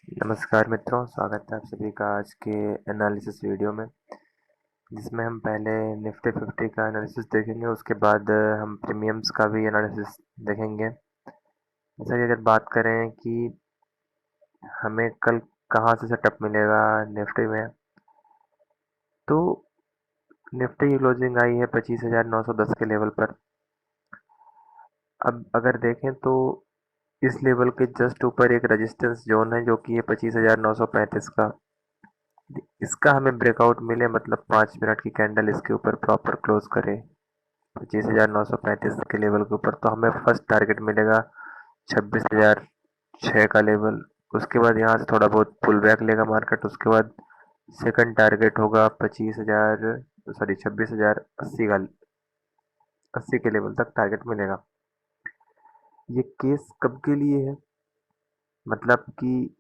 नमस्कार मित्रों, स्वागत है आप सभी का आज के एनालिसिस वीडियो में, जिसमें हम पहले निफ्टी 50 का एनालिसिस देखेंगे। उसके बाद हम प्रीमियम्स का भी एनालिसिस देखेंगे। जैसा कि अगर बात करें कि हमें कल कहाँ से सेटअप मिलेगा निफ्टी में, तो निफ्टी की क्लोजिंग आई है 25,910 के लेवल पर। अब अगर देखें तो इस लेवल के जस्ट ऊपर एक रेजिस्टेंस जोन है जो कि है 25,935 का। इसका हमें ब्रेकआउट मिले, मतलब 5 मिनट की कैंडल इसके ऊपर प्रॉपर क्लोज करे 25,935 के लेवल के ऊपर, तो हमें फर्स्ट टारगेट मिलेगा 26,006 का लेवल। उसके बाद यहाँ से थोड़ा बहुत पुल बैक लेगा मार्केट। उसके बाद सेकंड टारगेट होगा 26,000 का 80 के लेवल तक टारगेट मिलेगा। ये केस कब के लिए है? मतलब कि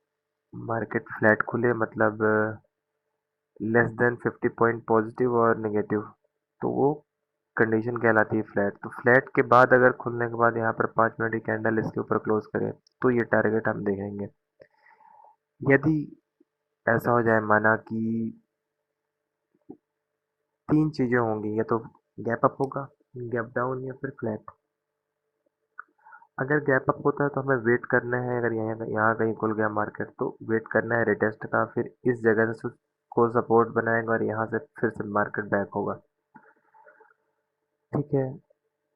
मार्केट फ्लैट खुले, मतलब लेस देन 50 पॉइंट पॉजिटिव और नेगेटिव, तो वो कंडीशन कहलाती है फ्लैट। तो फ्लैट के बाद अगर खुलने के बाद यहाँ पर 5 मिनट की कैंडल इसके ऊपर क्लोज करे, तो ये टारगेट हम देखेंगे। यदि ऐसा हो जाए, माना कि तीन चीजें होंगी, या तो गैप अप होगा, गैप डाउन, या फिर फ्लैट। अगर गैप अप होता है तो हमें वेट करना है। अगर यहाँ यहाँ कहीं खुल गया मार्केट तो वेट करना है रिटेस्ट का, फिर इस जगह से को सपोर्ट बनाएगा और यहाँ से फिर से मार्केट बैक होगा। ठीक है।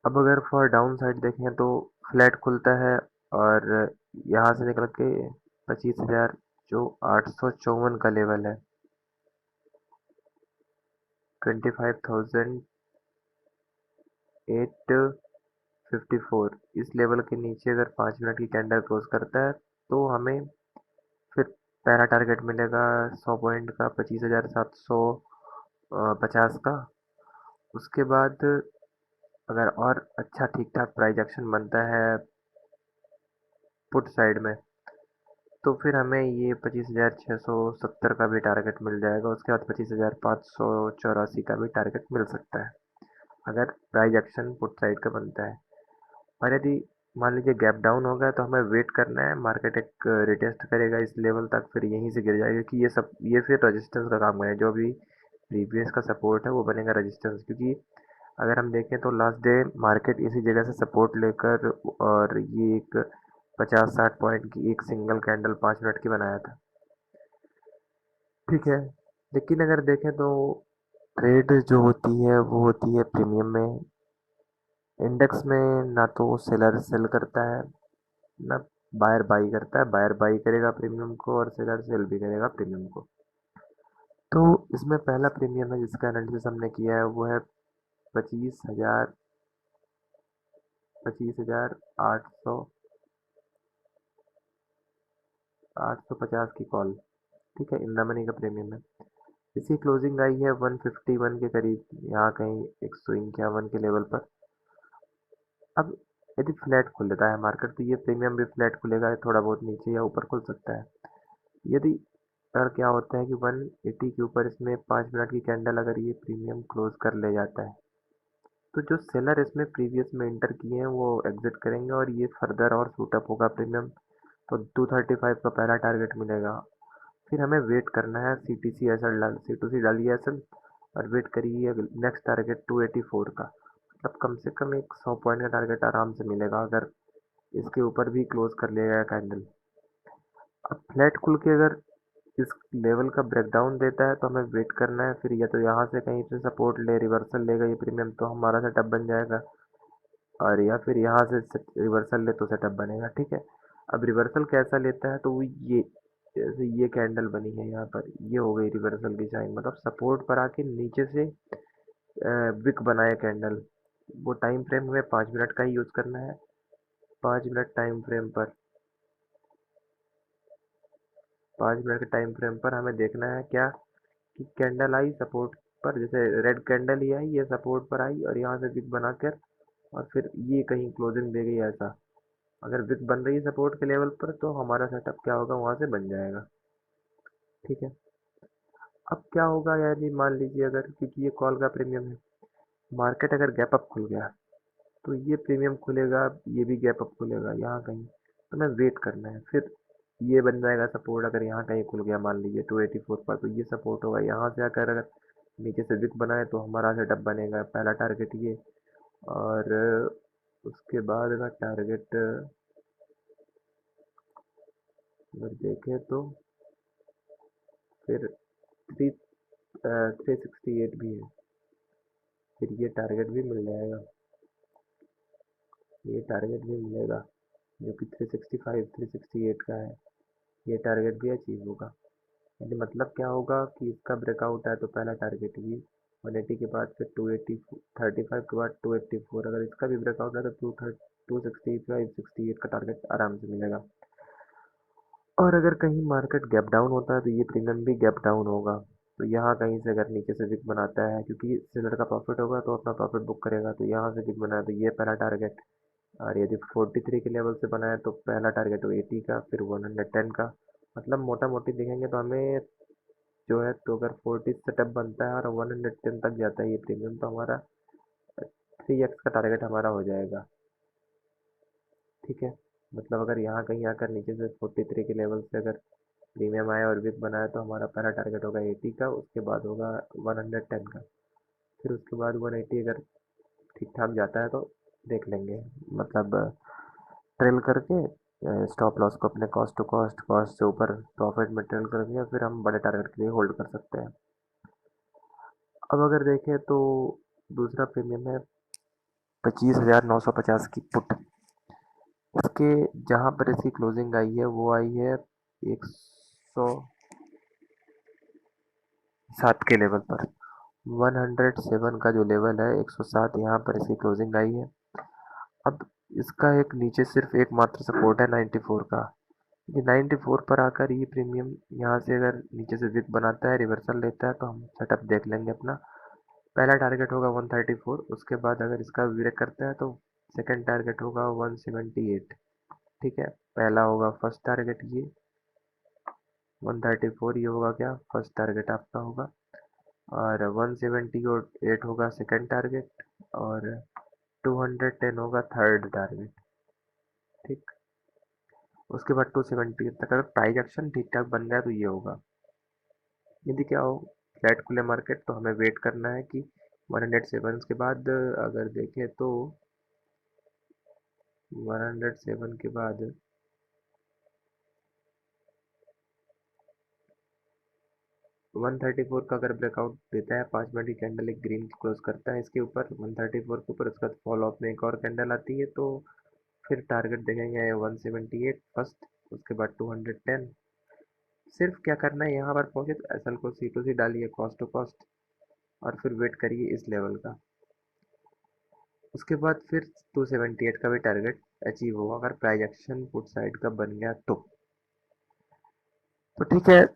अब अगर फॉर डाउन साइड देखें तो फ्लैट खुलता है और यहाँ से निकल के 25,000 जो 854 का लेवल है, 25,854, इस लेवल के नीचे अगर 5 मिनट की कैंडल क्लोज करता है तो हमें फिर पहला टारगेट मिलेगा 100 पॉइंट का, 25,750 का। उसके बाद अगर और अच्छा ठीक ठाक प्राइस एक्शन बनता है पुट साइड में, तो फिर हमें ये 25,670 का भी टारगेट मिल जाएगा। उसके बाद 25,584 का भी टारगेट मिल सकता है, अगर प्राइस एक्शन पुट साइड का बनता है। और यदि मान लीजिए गैप डाउन हो गया, तो हमें वेट करना है, मार्केट एक रिटेस्ट करेगा इस लेवल तक, फिर यहीं से गिर जाएगा, क्योंकि ये फिर रेजिस्टेंस का काम है। जो भी प्रीवियस का सपोर्ट है वो बनेगा रेजिस्टेंस, क्योंकि अगर हम देखें तो लास्ट डे मार्केट इसी जगह से सपोर्ट लेकर, और ये एक 50-60 पॉइंट की एक सिंगल कैंडल 5 मिनट की बनाया था। ठीक है। लेकिन अगर देखें तो ट्रेड जो होती है वो होती है प्रीमियम में। इंडेक्स में ना तो सेलर सेल करता है, ना बायर बाई करता है। बायर बाई करेगा प्रीमियम को और सेलर सेल भी करेगा प्रीमियम को। तो इसमें पहला प्रीमियम है जिसका एनालिसिस हमने किया है, वो है 25,000 25,850 की कॉल। ठीक है, इन द मनी का प्रीमियम है। इसकी क्लोजिंग आई है 151 के करीब, यहाँ कहीं 151 के लेवल पर। अब यदि फ्लैट खुल लेता है मार्केट, तो ये प्रीमियम भी फ्लैट खुलेगा, थोड़ा बहुत नीचे या ऊपर खुल सकता है। यदि अगर क्या होता है कि 180 के ऊपर इसमें 5 मिनट की कैंडल अगर ये प्रीमियम क्लोज कर ले जाता है, तो जो सेलर इसमें प्रीवियस में इंटर किए हैं वो एग्जिट करेंगे और ये फर्दर और शूटअप होगा प्रीमियम। तो 235 का पहला टारगेट मिलेगा। फिर हमें वेट करना है, C T C S L डाल सी टू सी डालिए एस एल, और वेट करिए नेक्स्ट टारगेट 284 का। मतलब कम से कम एक 100 पॉइंट का टारगेट आराम से मिलेगा अगर इसके ऊपर भी क्लोज कर लेगा कैंडल। अब फ्लैट खुल के अगर इस लेवल का ब्रेकडाउन देता है तो हमें वेट करना है, फिर या तो यहाँ से कहीं से सपोर्ट ले रिवर्सल लेगा ये प्रीमियम, तो हमारा सेटअप बन जाएगा। और या फिर यहाँ से रिवर्सल ले तो सेटअप बनेगा। ठीक है। अब रिवर्सल कैसा लेता है, तो वो ये जैसे ये कैंडल बनी है यहाँ पर, ये हो गई रिवर्सल की साइन, मतलब सपोर्ट पर आके नीचे से विक बनाया कैंडल। वो टाइम फ्रेम हमें 5 मिनट का ही यूज करना है। 5 मिनट टाइम फ्रेम पर, 5 मिनट के टाइम फ्रेम पर हमें देखना है क्या, कि कैंडल आई सपोर्ट पर, जैसे रेड कैंडल ही आई, ये सपोर्ट पर आई और यहाँ से विक बनाकर और फिर ये कहीं क्लोजिंग दे गई ऐसा। अगर विक बन रही है सपोर्ट के लेवल पर, तो हमारा सेटअप क्या होगा, वहाँ से बन जाएगा। ठीक है। अब क्या होगा, यानी मान लीजिए अगर, क्योंकि ये कॉल का प्रीमियम है, मार्केट अगर गैप अप खुल गया तो ये प्रीमियम खुलेगा, ये भी गैप अप खुलेगा यहाँ कहीं, तो हमें वेट करना है। फिर ये बन जाएगा सपोर्ट। अगर यहाँ कहीं खुल गया मान लीजिए 284 पर, तो ये सपोर्ट होगा। यहाँ से आकर अगर नीचे से विक बनाए तो हमारा सेटअप बनेगा, पहला टारगेट ये। और उसके बाद का टारगेट अगर देखें तो फिर 368 भी है। फिर ये टारगेट भी मिल जाएगा, ये टारगेट भी मिलेगा जो कि 365 368 का है। ये टारगेट भी अचीव होगा। यानी मतलब क्या होगा कि इसका ब्रेकआउट है तो पहला टारगेट ये 180 के बाद फिर 280, 35 के बाद 284। अगर इसका भी ब्रेकआउट है तो 265 68 का टारगेट आराम से मिलेगा। और अगर कहीं मार्केट गैप डाउन होता है तो ये प्रीमियम भी गैप डाउन होगा। तो यहाँ कहीं से अगर नीचे से विक बनाता है, क्योंकि सेलर का प्रॉफिट होगा तो अपना प्रॉफिट बुक करेगा, तो यहाँ से विक बनाया तो ये पहला टारगेट। और यदि 43 के लेवल से बनाया तो पहला टारगेट वो 80 का, फिर 110 का। मतलब मोटा मोटी देखेंगे तो हमें जो है, तो अगर 40 सेटअप बनता है और 110 तक जाता है ये प्रीमियम, तो हमारा 3x का टारगेट हमारा हो जाएगा। ठीक है, मतलब अगर यहाँ कहीं आकर नीचे से 43 के लेवल से अगर प्रीमियम आया और विक बनाया तो हमारा पहला टारगेट होगा 80 का, उसके बाद होगा 110 का, फिर उसके बाद 180 अगर ठीक ठाक जाता है तो देख लेंगे। मतलब ट्रेल करके स्टॉप लॉस को अपने कॉस्ट टू कॉस्ट, कॉस्ट से ऊपर प्रॉफिट में ट्रेल करके फिर हम बड़े टारगेट के लिए होल्ड कर सकते हैं। अब अगर देखें तो दूसरा प्रीमियम है 25,950 की पुट। इसके जहाँ पर इसकी क्लोजिंग आई है वो आई है 107 के लेवल पर। 107 का जो लेवल है, 107 यहाँ पर इसकी क्लोजिंग आई है। अब इसका एक नीचे सिर्फ एक मात्र सपोर्ट है 94 का। ये 94 पर आकर ये प्रीमियम यहाँ से अगर नीचे से विक बनाता है, रिवर्सल लेता है, तो हम सेटअप देख लेंगे अपना। पहला टारगेट होगा 134, उसके बाद अगर इसका ब्रेक करता है तो सेकंड टारगेट होगा 178। ठीक है, पहला होगा फर्स्ट टारगेट ये 134, ये होगा क्या फर्स्ट टारगेट आपका होगा। और 178 होगा सेकंड टारगेट, और 210 होगा थर्ड टारगेट। ठीक, उसके बाद 270 तक अगर प्राइस एक्शन ठीक ठाक बन गया तो ये होगा। यदि क्या हो फ्लैट खुले मार्केट तो हमें वेट करना है कि 107 के बाद अगर देखें तो 107 के बाद 134 का अगर ब्रेकआउट देता है, 5 मिनट की कैंडल एक ग्रीन क्लोज करता है इसके ऊपर 134 के ऊपर, उसके बाद फॉल ऑफ में एक और कैंडल आती है, तो फिर टारगेट देखेंगे 178 फर्स्ट, उसके बाद 210। सिर्फ क्या करना है, यहाँ पर पहुंचे तो एसएल को सी टू सी डालिए कॉस्ट टू कॉस्ट, और फिर वेट करिए इस लेवल का। उसके बाद फिर 278 का भी टारगेट अचीव होगा अगर प्राइस एक्शन पुट साइड का बन गया तो ठीक है।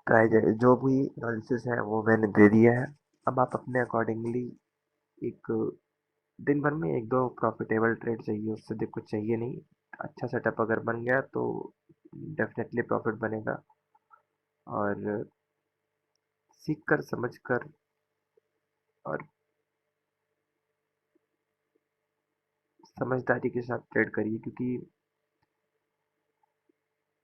प्राइस जो भी एनालिसिस है वो मैंने दे दिया है। अब आप अपने अकॉर्डिंगली एक दिन भर में एक दो प्रॉफिटेबल ट्रेड चाहिए, उससे अधिक कुछ चाहिए नहीं। अच्छा सेटअप अगर बन गया तो डेफिनेटली प्रॉफिट बनेगा। और सीख कर समझ कर और समझदारी के साथ ट्रेड करिए, क्योंकि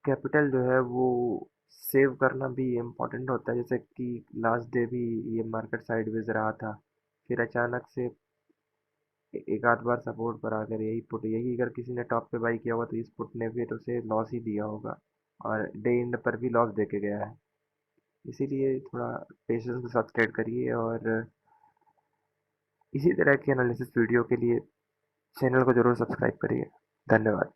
कैपिटल जो है वो सेव करना भी इम्पोर्टेंट होता है। जैसे कि लास्ट डे भी ये मार्केट साइडवेज रहा था, फिर अचानक से एक आध बार सपोर्ट पर आकर यही अगर किसी ने टॉप पे बाई किया होगा तो इस पुट ने फिर उसे लॉस ही दिया होगा, और डे एंड पर भी लॉस देके गया है। इसीलिए थोड़ा पेशेंस के साथ ट्रेड करिए, और इसी तरह के एनालिसिस वीडियो के लिए चैनल को जरूर सब्सक्राइब करिए। धन्यवाद।